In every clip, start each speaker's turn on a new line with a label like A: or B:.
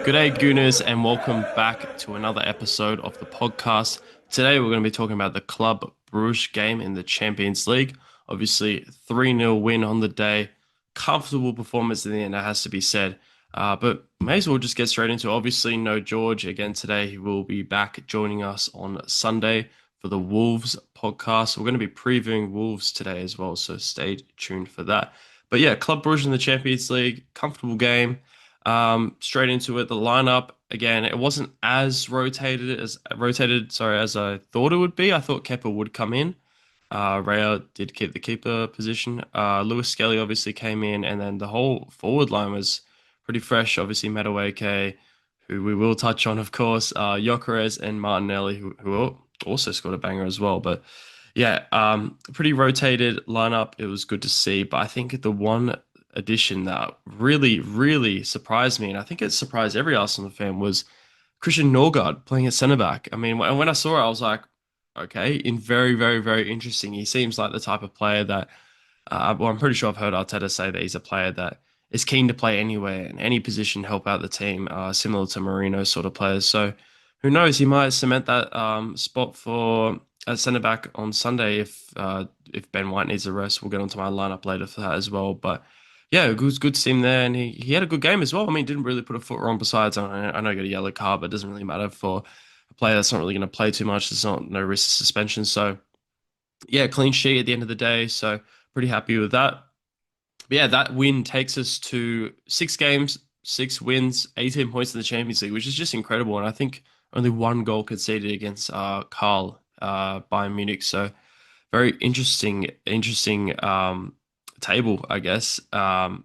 A: G'day Gooners and welcome back to another episode of the podcast. Today we're going to be talking about the Club Brugge game in the Champions League. Obviously, 3-0 win on the day. Comfortable performance in the end, that has to be said. But may as well just get straight into it. Obviously, no George again today. He will be back joining us on Sunday for the Wolves podcast. We're going to be previewing Wolves today as well, so stay tuned for that. But yeah, Club Brugge in the Champions League, comfortable game. Straight into it, the lineup again. It wasn't as rotated, as I thought it would be. I thought Kepa would come in. Raya did keep the keeper position. Lewis Skelly obviously came in, and then the whole forward line was pretty fresh. Obviously, Madueke, who we will touch on, of course. Gyökeres and Martinelli, who also scored a banger as well. But yeah, pretty rotated lineup. It was good to see. But I think the one addition that really, really surprised me, and I think it surprised every Arsenal fan, was Christian Norgard playing at centre back. I mean, when I saw it, I was like, okay, in very, very, very interesting. He seems like the type of player that, well, I'm pretty sure I've heard Arteta say that he's a player that is keen to play anywhere in any position, help out the team, similar to Marino sort of players. So who knows? He might cement that spot for at centre back on Sunday if Ben White needs a rest. We'll get onto my lineup later for that as well. But yeah, it was good to see him there, and he had a good game as well. I mean, didn't really put a foot wrong. Besides, I know he got a yellow card, but it doesn't really matter for a player that's not really going to play too much. There's not no risk of suspension. So yeah, clean sheet at the end of the day. So pretty happy with that. But yeah, that win takes us to 6 games, 6 wins, 18 points in the Champions League, which is just incredible. And I think only one goal conceded against Karl Bayern Munich. So very interesting table, I guess. I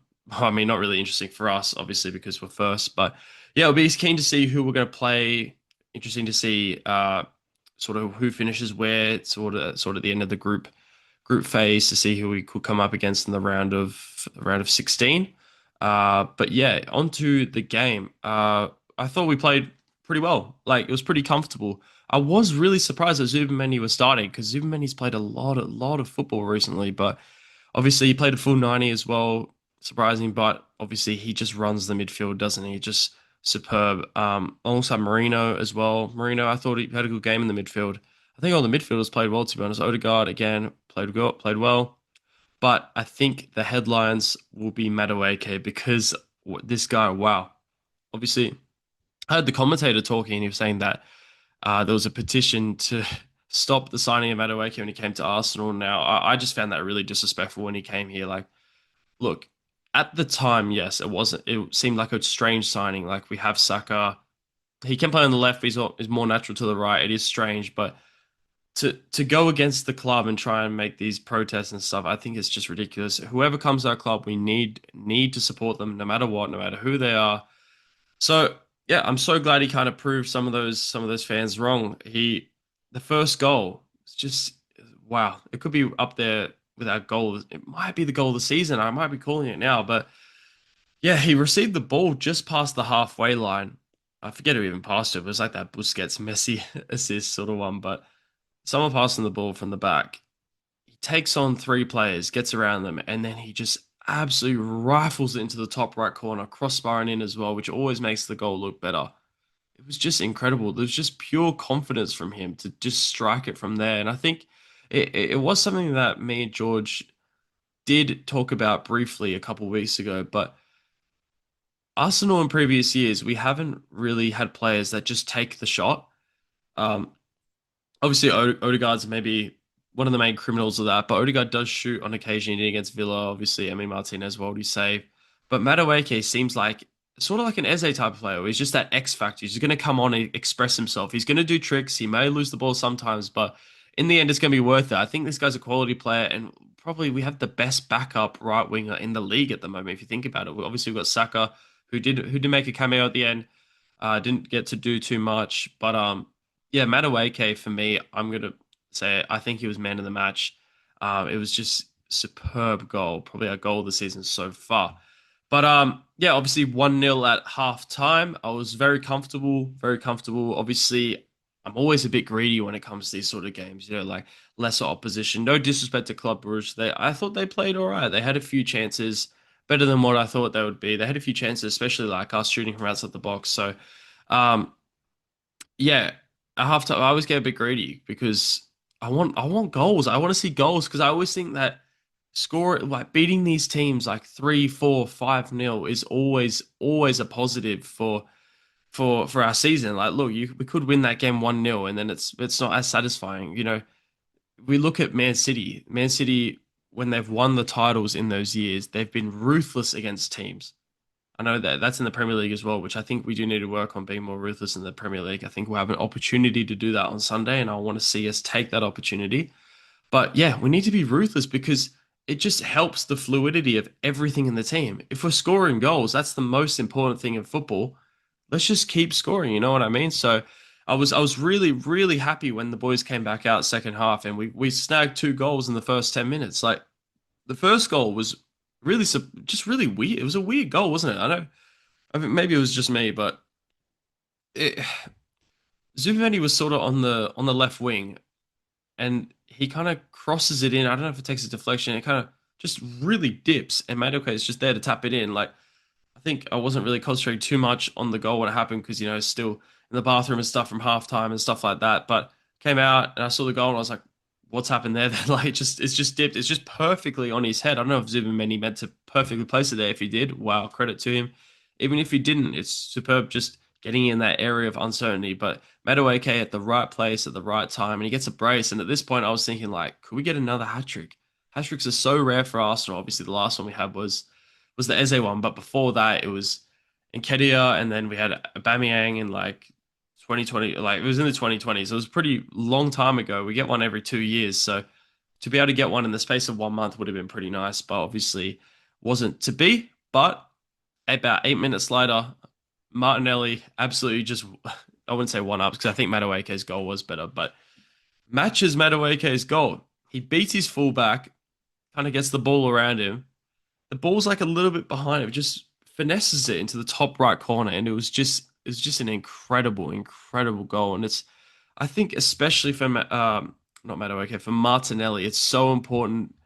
A: mean, not really interesting for us, obviously, because we're first. But yeah, it'll be keen to see who we're going to play. Interesting to see sort of who finishes where, sort of the end of the group phase to see who we could come up against in the round of 16. But yeah, onto the game. I thought we played pretty well. Like it was pretty comfortable. I was really surprised that Zubimeni was starting because Zubimeni's played a lot of football recently, but obviously he played a full 90 as well. Surprising, but obviously he just runs the midfield, doesn't he? Just superb. Alongside Marino as well. Marino, I thought he had a good game in the midfield. I think all the midfielders played well, to be honest. Odegaard again played well, but I think the headlines will be Madueke because this guy, wow. Obviously, I heard the commentator talking, and he was saying that there was a petition to stop the signing of Madueke when he came to Arsenal. Now, I just found that really disrespectful when he came here. Like, look, at the time, yes, it wasn't. It seemed like a strange signing. Like we have Saka, he can play on the left. He's more natural to the right. It is strange, but to go against the club and try and make these protests and stuff, I think it's just ridiculous. Whoever comes to our club, we need to support them no matter what, no matter who they are. So yeah, I'm so glad he kind of proved some of those fans wrong. The first goal, it's just wow. It could be up there with our goal. It might be the goal of the season. I might be calling it now, but yeah, he received the ball just past the halfway line. I forget who even passed it. It was like that Busquets Messi assist sort of one, but someone passing the ball from the back. He takes on 3 players, gets around them, and then he just absolutely rifles it into the top right corner, crossbar and in as well, which always makes the goal look better. It was just incredible. There's just pure confidence from him to just strike it from there. And I think it was something that me and George did talk about briefly a couple of weeks ago, but Arsenal in previous years, we haven't really had players that just take the shot. Um, Obviously, Odegaard's maybe one of the main criminals of that, but Odegaard does shoot on occasion. He did against Villa, obviously. I mean, Martinez, well, he save. But Madueke seems like sort of like an Eze type of player. He's just that X factor. He's going to come on and express himself. He's going to do tricks. He may lose the ball sometimes, but in the end, it's going to be worth it. I think this guy's a quality player, and probably we have the best backup right winger in the league at the moment. If you think about it, obviously we've got Saka, who did make a cameo at the end. Didn't get to do too much, but yeah, Madueke for me, I'm gonna say I think he was man of the match. It was just superb goal, probably our goal of the season so far. But yeah, obviously 1-0 at half time. I was very comfortable, very comfortable. Obviously, I'm always a bit greedy when it comes to these sort of games, like lesser opposition. No disrespect to Club Brugge. I thought they played all right. They had a few chances, better than what I thought they would be. They had a few chances, especially like us shooting from outside the box. So, um, yeah, at halftime, I always get a bit greedy because I want goals. I want to see goals because I always think that score like beating these teams like 3, 4, 5 nil is always a positive for our season. Like, look, we could win that game 1-0, and then it's not as satisfying. We look at Man City. Man City, when they've won the titles in those years, they've been ruthless against teams. I know that that's in the Premier League as well, which I think we do need to work on being more ruthless in the Premier League. I think we'll have an opportunity to do that on Sunday, and I want to see us take that opportunity. But yeah, we need to be ruthless because it just helps the fluidity of everything in the team. If we're scoring goals, that's the most important thing in football. Let's just keep scoring, you know what I mean? So I was really, really happy when the boys came back out second half and we snagged 2 goals in the first 10 minutes. Like the first goal was really just really weird. It was a weird goal, wasn't it? I mean, maybe it was just me, but it, Zubimendi was sort of on the left wing, and he kind of crosses it in. I don't know if it takes a deflection. It kind of just really dips, and Madueke is just there to tap it in. Like I think I wasn't really concentrating too much on the goal when it happened because still in the bathroom and stuff from halftime and stuff like that. But came out and I saw the goal and I was like, "What's happened there?" Then like it's just dipped. It's just perfectly on his head. I don't know if Zubimendi meant to perfectly place it there. If he did, wow, credit to him. Even if he didn't, it's superb. Just getting in that area of uncertainty. But Madueke at the right place at the right time, and he gets a brace. And at this point, I was thinking like, could we get another hat trick? Hat tricks are so rare for Arsenal. Obviously, the last one we had was the Eze one, but before that it was Nketiah, and then we had Aubameyang in like 2020, like it was in the 2020s. It was a pretty long time ago. We get one every 2 years, so to be able to get one in the space of 1 month would have been pretty nice, but obviously wasn't to be. But about 8 minutes later, Martinelli absolutely just, I wouldn't say one ups because I think Madueke's goal was better, but matches Madueke's goal. He beats his fullback, kind of gets the ball around him, the ball's like a little bit behind him, just finesses it into the top right corner, and it was just an incredible goal. And it's I think especially for not Madueke, for Martinelli, it's so important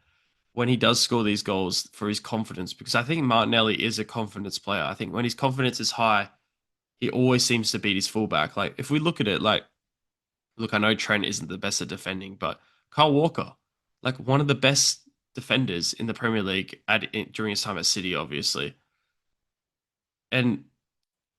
A: when he does score these goals for his confidence because I think Martinelli is a confidence player. I think when his confidence is high, he always seems to beat his fullback. Like if we look at it, like look, I know Trent isn't the best at defending, but Kyle Walker, like one of the best defenders in the Premier League during his time at City, obviously. And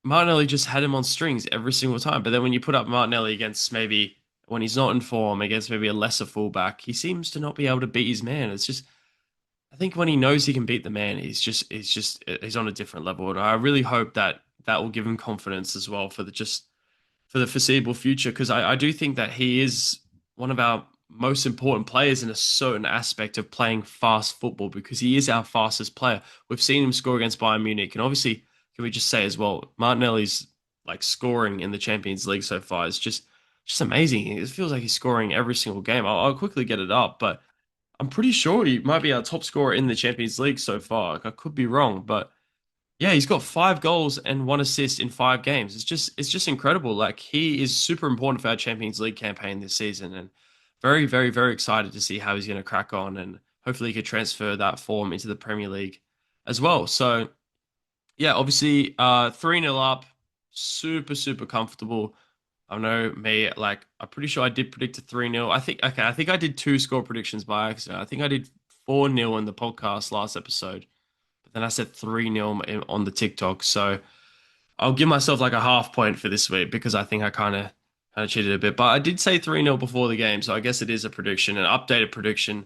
A: Martinelli just had him on strings every single time. But then when you put up Martinelli against maybe when he's not in form, against maybe a lesser fullback, he seems to not be able to beat his man. It's just I think when he knows he can beat the man, he's on a different level. And I really hope that that will give him confidence as well for the foreseeable future because I do think that he is one of our most important players in a certain aspect of playing fast football because he is our fastest player. We've seen him score against Bayern Munich, and obviously, can we just say as well, Martinelli's like scoring in the Champions League so far is just amazing. It feels like he's scoring every single game. I'll quickly get it up, but I'm pretty sure he might be our top scorer in the Champions League so far. Like, I could be wrong, but yeah, he's got 5 goals and 1 assist in 5 games. It's just incredible. Like he is super important for our Champions League campaign this season, and very, very, very excited to see how he's going to crack on, and hopefully he could transfer that form into the Premier League as well. So yeah, obviously 3-0 up, super, super comfortable. I know me, like I'm pretty sure I did predict a 3-0. I think I did 2 score predictions by accident. I think I did 4-0 in the podcast last episode. But then I said 3-0 on the TikTok. So I'll give myself like a half point for this week because I think I kind of cheated a bit. But I did say 3-0 before the game, so I guess it is a prediction, an updated prediction,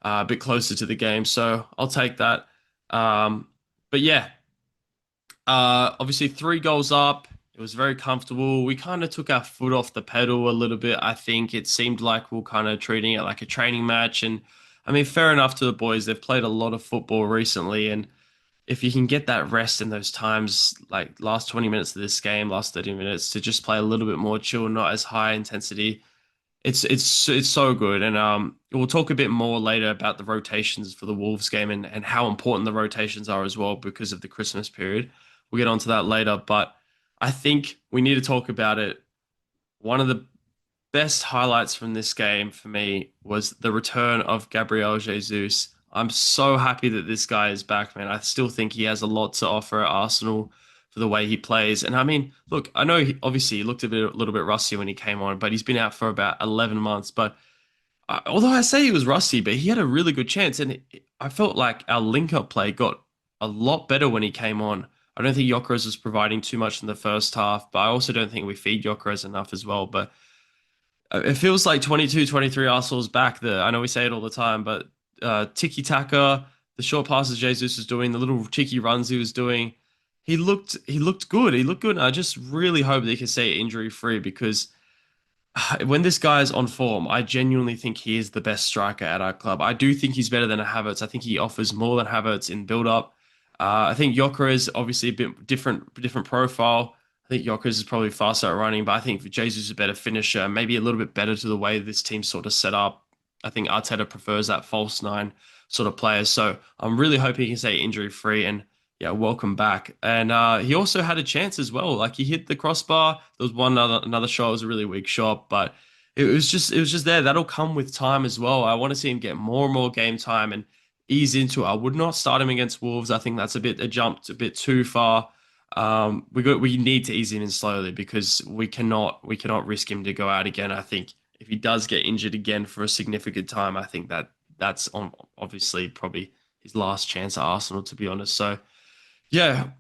A: a bit closer to the game. So I'll take that. But yeah, obviously 3 goals up. It was very comfortable. We kind of took our foot off the pedal a little bit. I think it seemed like we are kind of treating it like a training match. And I mean, fair enough to the boys. They've played a lot of football recently, and if you can get that rest in those times, like last 20 minutes of this game, last 30 minutes, to just play a little bit more chill, not as high intensity, it's so good. And we'll talk a bit more later about the rotations for the Wolves game and how important the rotations are as well because of the Christmas period. We'll get onto that later, but I think we need to talk about it. One of the best highlights from this game for me was the return of Gabriel Jesus I'm so happy that this guy is back, man. I still think he has a lot to offer at Arsenal for the way he plays. And I mean, look, I know obviously he looked a little bit rusty when he came on, but he's been out for about 11 months. But although I say he was rusty, but he had a really good chance, and I felt like our link-up play got a lot better when he came on. I don't think Gyökeres was providing too much in the first half, but I also don't think we feed Gyökeres enough as well. But it feels like 22, 23 Arsenal's back there. I know we say it all the time, but tiki taka, the short passes Jesus was doing, the little cheeky runs he was doing, he looked good. He looked good. And I just really hope that he can stay injury free because when this guy's on form, I genuinely think he is the best striker at our club. I do think he's better than Havertz. I think he offers more than Havertz in build-up. I think Joker is obviously a bit different profile. I think Joker is probably faster at running, but I think Jesus is a better finisher, maybe a little bit better to the way this team's sort of set up. I think Arteta prefers that false nine sort of player. So I'm really hoping he can stay injury free and yeah, welcome back. And he also had a chance as well. Like he hit the crossbar. There was one another shot. It was a really weak shot, but it was just there. That'll come with time as well. I want to see him get more and more game time and ease into it. I would not start him against Wolves. I think that's a jumped a bit too far. We need to ease him in slowly because we cannot risk him to go out again. I think if he does get injured again for a significant time, I think that's on obviously probably his last chance at Arsenal, to be honest. So yeah,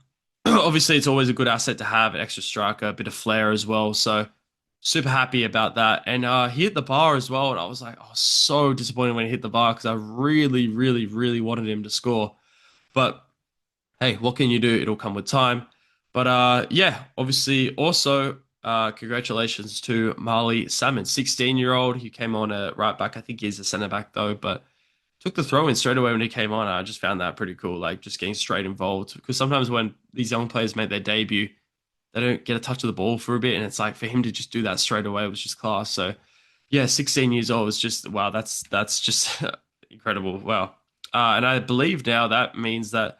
A: obviously it's always a good asset to have an extra striker, a bit of flair as well. So super happy about that. And he hit the bar as well, and I was like, oh, so disappointed when he hit the bar because I really, really, really wanted him to score. But hey, what can you do? It'll come with time. But yeah, obviously also congratulations to Marley Salmon, 16-year-old. He came on a right back. I think he's a centre back though, but took the throw in straight away when he came on. I just found that pretty cool, like just getting straight involved. Because sometimes when these young players make their debut, they don't get a touch of the ball for a bit, and it's like for him to just do that straight away was just class. So yeah, 16 years old is just wow. That's just incredible. Wow. And I believe now that means that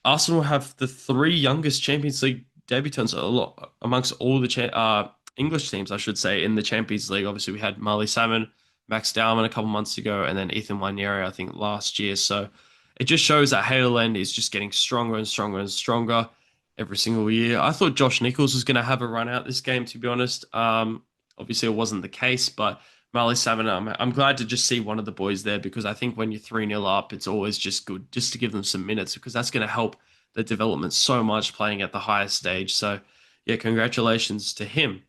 A: Arsenal have the three youngest Champions League debutants a lot amongst all the English teams, I should say, in the Champions League. Obviously, we had Marley Salmon, Max Dowman a couple months ago, and then Ethan Wanieri, I think, last year. So it just shows that Haaland is just getting stronger and stronger and stronger every single year. I thought Josh Nichols was going to have a run out this game, to be honest. Obviously, it wasn't the case, but Marley Salmon, I'm glad to just see one of the boys there because I think when you're 3-0 up, it's always just good just to give them some minutes because that's going to help the development so much playing at the highest stage. So, yeah, congratulations to him.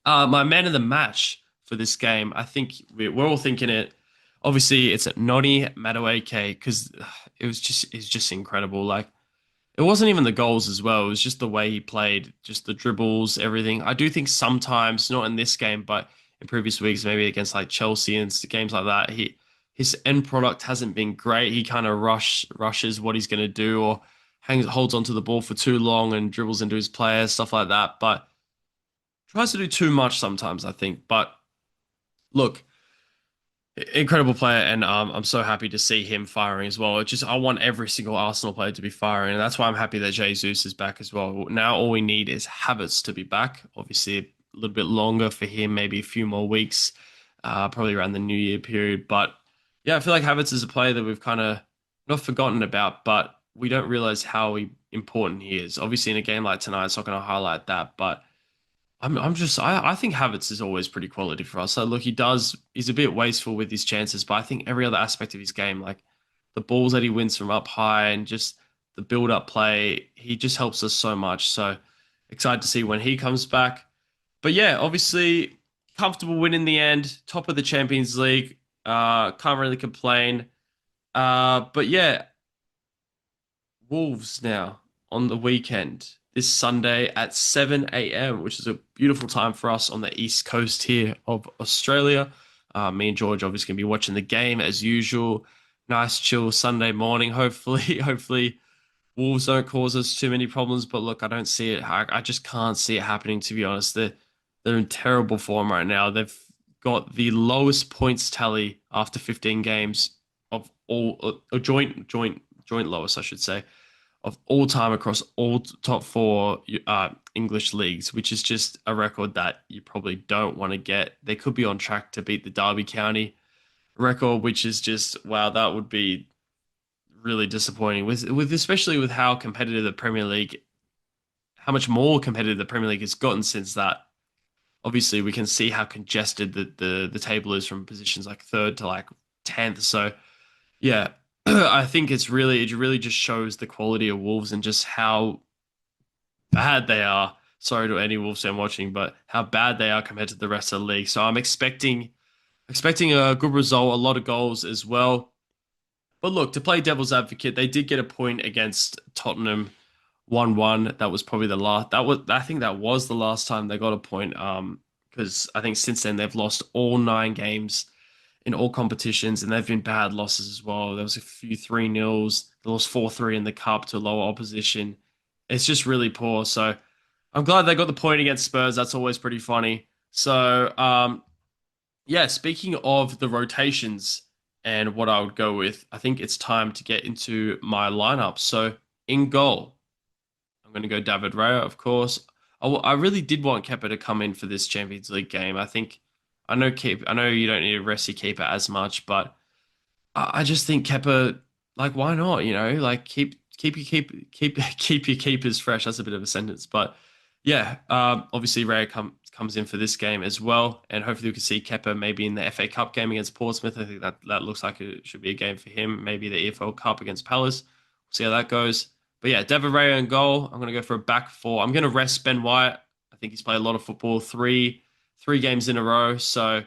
A: My man of the match for this game, I think we're all thinking it. Obviously, it's Noni Madueke because it's just incredible. Like it wasn't even the goals as well. It was just the way he played, just the dribbles, everything. I do think sometimes, not in this game, but in previous weeks, maybe against like Chelsea and games like that, his end product hasn't been great. He kind of rushes what he's going to do or holds onto the ball for too long and dribbles into his players, stuff like that. But tries to do too much sometimes, I think. But look, incredible player, and I'm so happy to see him firing as well. It's just I want every single Arsenal player to be firing, and that's why I'm happy that Jesus is back as well. Now all we need is Havertz to be back. Obviously, a little bit longer for him, maybe a few more weeks, probably around the New Year period. But yeah, I feel like Havertz is a player that we've kind of not forgotten about, but we don't realize how important he is. Obviously, in a game like tonight, it's not going to highlight that, but I think Havertz is always pretty quality for us. So look, he's a bit wasteful with his chances, but I think every other aspect of his game, like the balls that he wins from up high and just the build up play, he just helps us so much. So excited to see when he comes back. But yeah, obviously comfortable win in the end, top of the Champions League. Can't really complain. But yeah, Wolves now on the weekend this Sunday at 7 a.m., which is a beautiful time for us on the East Coast here of Australia. Me and George obviously going to be watching the game as usual. Nice chill Sunday morning. Hopefully, hopefully Wolves don't cause us too many problems. But look, I don't see it. I just can't see it happening. To be honest, they're in terrible form right now. They've got the lowest points tally after 15 games of all a joint lowest, I should say, of all time across all top four English leagues, which is just a record that you probably don't want to get. They could be on track to beat the Derby County record, which is just wow, that would be really disappointing with especially with how competitive the Premier League, how much more competitive the Premier League has gotten since that. Obviously, we can see how congested the table is from positions like third to like 10th. So yeah, I think it really just shows the quality of Wolves and just how bad they are. Sorry to any Wolves fan watching, but how bad they are compared to the rest of the league. So I'm expecting a good result, a lot of goals as well. But look, to play devil's advocate, they did get a point against Tottenham 1-1. That was probably the last that was I think that was the last time they got a point. Because I think since then they've lost all 9 games in all competitions, and they've been bad losses as well. There was a few 3-0s. They lost 4-3 in the cup to lower opposition. It's just really poor. So I'm glad they got the point against Spurs. That's always pretty funny. So yeah, speaking of the rotations and what I would go with, I think it's time to get into my lineup. So in goal, I'm going to go David Raya, of course. I really did want Kepa to come in for this Champions League game. I know you don't need to rest your keeper as much, but I just think Kepa, like, why not? Like keep your keepers fresh. That's a bit of a sentence, but yeah. Obviously Raya comes in for this game as well, and hopefully we can see Kepa maybe in the FA Cup game against Portsmouth. I think that looks like it should be a game for him. Maybe the EFL Cup against Palace. We'll see how that goes. But yeah, David Raya in goal. I'm going to go for a back four. I'm going to rest Ben White. I think he's played a lot of football, three games in a row. So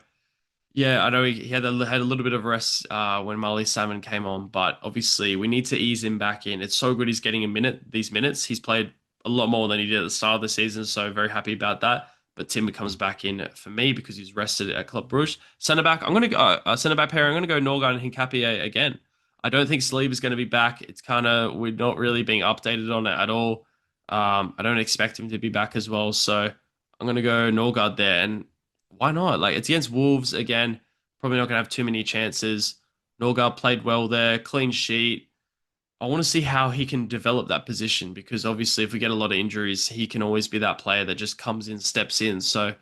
A: yeah, I know he had a little bit of rest when Marley Salmon came on, but obviously we need to ease him back in. It's so good he's getting these minutes. He's played a lot more than he did at the start of the season, so very happy about that. But Timber comes back in for me because he's rested at Club Brugge. Centre back, I'm going to go centre back pair. I'm going to go Norgard and Hincapié again. I don't think Sleeve is going to be back. It's kind of we're not really being updated on it at all. I don't expect him to be back as well, so I'm going to go Norgard there. And why not? Like it's against Wolves again. Probably not going to have too many chances. Norgard played well there, clean sheet. I want to see how he can develop that position because obviously, if we get a lot of injuries, he can always be that player that just comes in, steps in. So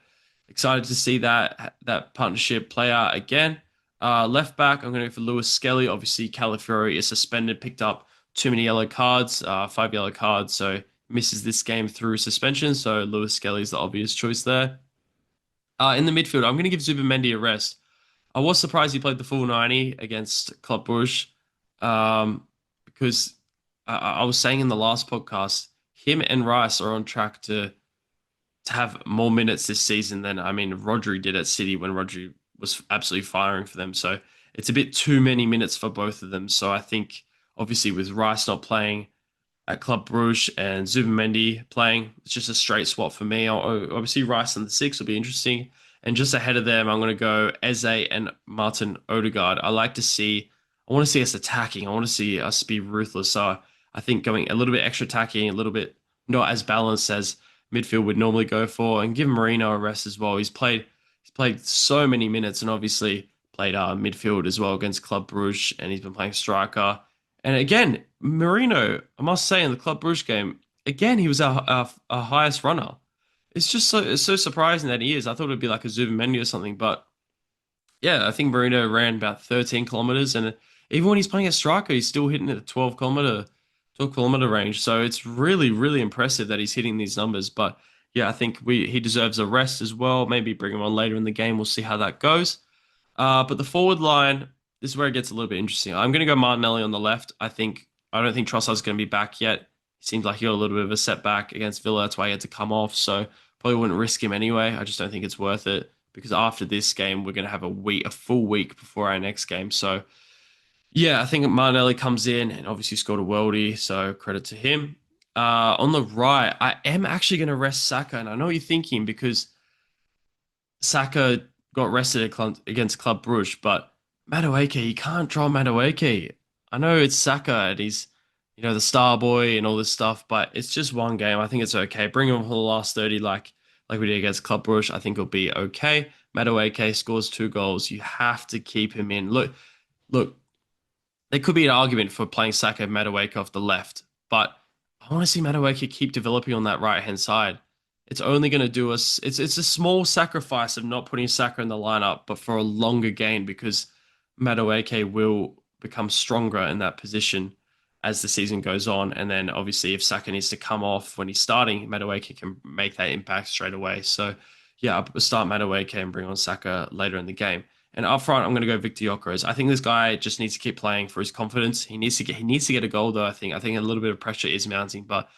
A: excited to see that partnership play out again. Left back, I'm going to go for Lewis Skelly. Obviously, Calafiori is suspended, picked up too many yellow cards, 5 yellow cards, so misses this game through suspension. So Lewis Skelly is the obvious choice there. In the midfield, I'm going to give Zubimendi a rest. I was surprised he played the full 90 against Club Brugge, because I was saying in the last podcast, him and Rice are on track to have more minutes this season than Rodri did at City when Rodri was absolutely firing for them. So it's a bit too many minutes for both of them. So I think obviously with Rice not playing at Club Brugge and Zubimendi playing, it's just a straight swap for me. Obviously Rice and the six will be interesting. And just ahead of them, I'm going to go Eze and Martin Odegaard. I want to see us attacking. I want to see us be ruthless. So I think going a little bit extra attacking, a little bit not as balanced as midfield would normally go for, and give Marino a rest as well. He's played so many minutes, and obviously played midfield as well against Club Brugge, and he's been playing striker. And again, Marino, I must say, in the Club Brugge game, again he was our highest runner. It's so surprising that he is. I thought it'd be like a Zubimendi or something, but yeah, I think Marino ran about 13 kilometers, and even when he's playing a striker, he's still hitting at the 12 kilometer range. So it's really, really impressive that he's hitting these numbers. But yeah, I think he deserves a rest as well. Maybe bring him on later in the game. We'll see how that goes. But the forward line, this is where it gets a little bit interesting. I'm going to go Martinelli on the left. I don't think Trossard's going to be back yet. He seems like he got a little bit of a setback against Villa. That's why he had to come off. So probably wouldn't risk him anyway. I just don't think it's worth it because after this game, we're going to have a full week before our next game. So yeah, I think Martinelli comes in and obviously scored a worldie, so credit to him. On the right, I am actually going to rest Saka, and I know what you're thinking because Saka got rested against Club Brugge, but Madueke, you can't draw Madueke. I know it's Saka and he's, the star boy and all this stuff, but it's just one game. I think it's okay. Bring him for the last 30 like we did against Club Brugge. I think it'll be okay. Madueke scores 2 goals. You have to keep him in. Look, there could be an argument for playing Saka and Madueke off the left, but I want to see Madueke keep developing on that right-hand side. It's only going to do us... It's a small sacrifice of not putting Saka in the lineup, but for a longer gain because Madueke will become stronger in that position as the season goes on. And then obviously if Saka needs to come off when he's starting, Madueke can make that impact straight away. So yeah, I'll start Madueke and bring on Saka later in the game. And up front, I'm going to go Victor Gyökeres. I think this guy just needs to keep playing for his confidence. He needs to get a goal though. I think a little bit of pressure is mounting, but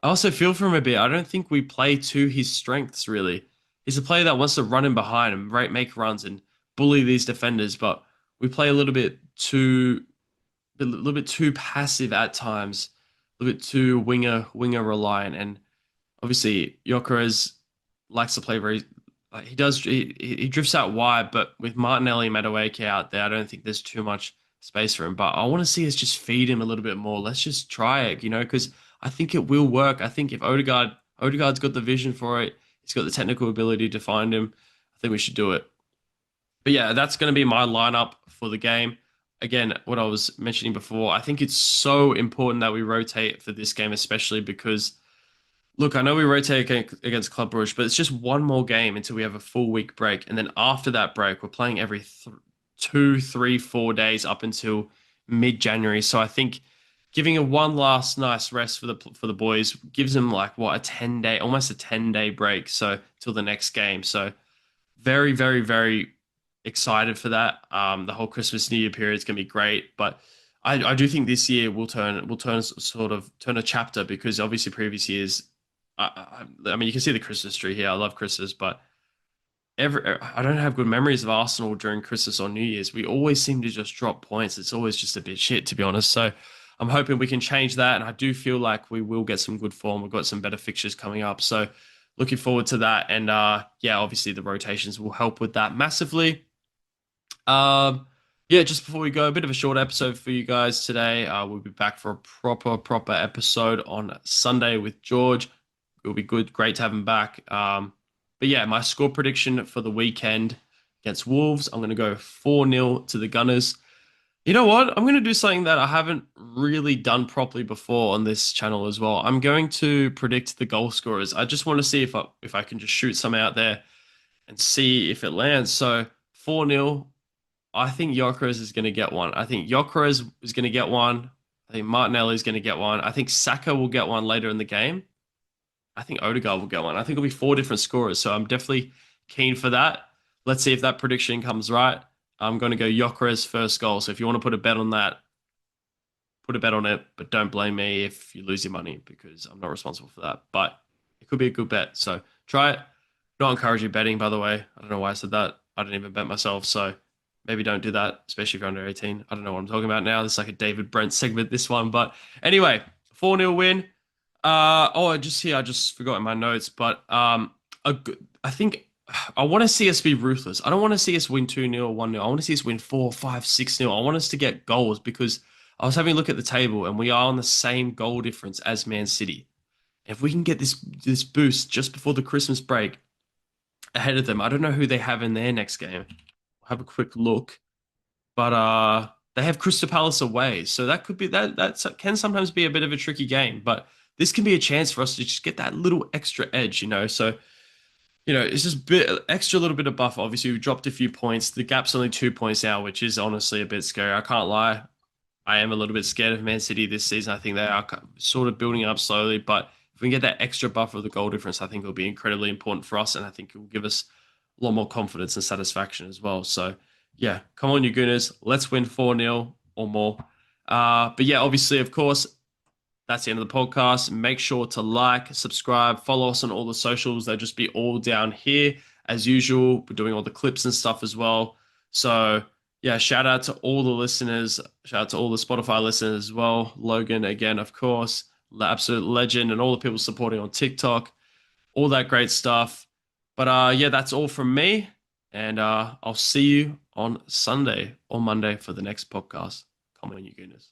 A: I also feel for him a bit. I don't think we play to his strengths really. He's a player that wants to run in behind and make runs and bully these defenders, but we play a little bit too passive at times, a little bit too winger reliant, and obviously Gyökeres likes to play very. Like, he drifts out wide, but with Martinelli and Madueke out there, I don't think there's too much space for him. But I want to see us just feed him a little bit more. Let's just try it, because I think it will work. I think if Odegaard's got the vision for it, he's got the technical ability to find him. I think we should do it. But yeah, that's going to be my lineup for the game. Again, what I was mentioning before, I think it's so important that we rotate for this game, especially because, look, I know we rotate against Club Brugge, but it's just one more game until we have a full week break. And then after that break, we're playing every 2, 3, 4 days up until mid-January. So I think giving a one last nice rest for the boys gives them like what, almost a 10-day break. So till the next game. So very, very, very excited for that. The whole Christmas New Year period is going to be great, but I do think this year we'll turn a chapter, because obviously previous years, I mean, you can see the Christmas tree here. I love Christmas, but I don't have good memories of Arsenal during Christmas or New Year's. We always seem to just drop points. It's always just a bit shit, to be honest. So I'm hoping we can change that, and I do feel like we will get some good form. We've got some better fixtures coming up, so looking forward to that. And yeah, obviously the rotations will help with that massively. Yeah, just before we go, a bit of a short episode for you guys today. We'll be back for a proper episode on Sunday with George. It'll be good, great to have him back. But yeah, my score prediction for the weekend against Wolves, I'm going to go 4-0 to the Gunners. You know what? I'm going to do something that I haven't really done properly before on this channel as well. I'm going to predict the goal scorers. I just want to see if I can just shoot some out there and see if it lands. So 4-0. I think Gyökeres is going to get one. I think Gyökeres is going to get one. I think Martinelli is going to get one. I think Saka will get one later in the game. I think Odegaard will get one. I think it'll be 4 different scorers. So I'm definitely keen for that. Let's see if that prediction comes right. I'm going to go Gyökeres first goal. So if you want to put a bet on that, put a bet on it. But don't blame me if you lose your money, because I'm not responsible for that. But it could be a good bet. So try it. Not encouraging betting, by the way. I don't know why I said that. I didn't even bet myself. So maybe don't do that, especially if you're under 18. I don't know what I'm talking about now. This is like a David Brent segment, this one. But anyway, 4-0 win. I just forgot in my notes, but I think I want to see us be ruthless. I don't want to see us win 2-0 or 1-0. I want to see us win 4, 5, 6-0. I want us to get goals, because I was having a look at the table and we are on the same goal difference as Man City. If we can get this boost just before the Christmas break ahead of them, I don't know who they have in their next game. I'll have a quick look, but they have Crystal Palace away, so that could be that can sometimes be a bit of a tricky game, but this can be a chance for us to just get that little extra edge. So, it's just extra little bit of buffer. Obviously, we dropped a few points. The gap's only 2 points now, which is honestly a bit scary. I can't lie. I am a little bit scared of Man City this season. I think they are sort of building up slowly, but if we can get that extra buffer of the goal difference, I think it'll be incredibly important for us, and I think it will give us a lot more confidence and satisfaction as well. So, yeah, come on, you Gooners. Let's win 4-0 or more. But yeah, obviously, of course, that's the end of the podcast. Make sure to like, subscribe, follow us on all the socials. They'll just be all down here. As usual, we're doing all the clips and stuff as well. So, yeah, shout out to all the listeners. Shout out to all the Spotify listeners as well. Logan, again, of course, the absolute legend, and all the people supporting on TikTok. All that great stuff. But yeah, that's all from me. And I'll see you on Sunday or Monday for the next podcast. Come on, you Gooners.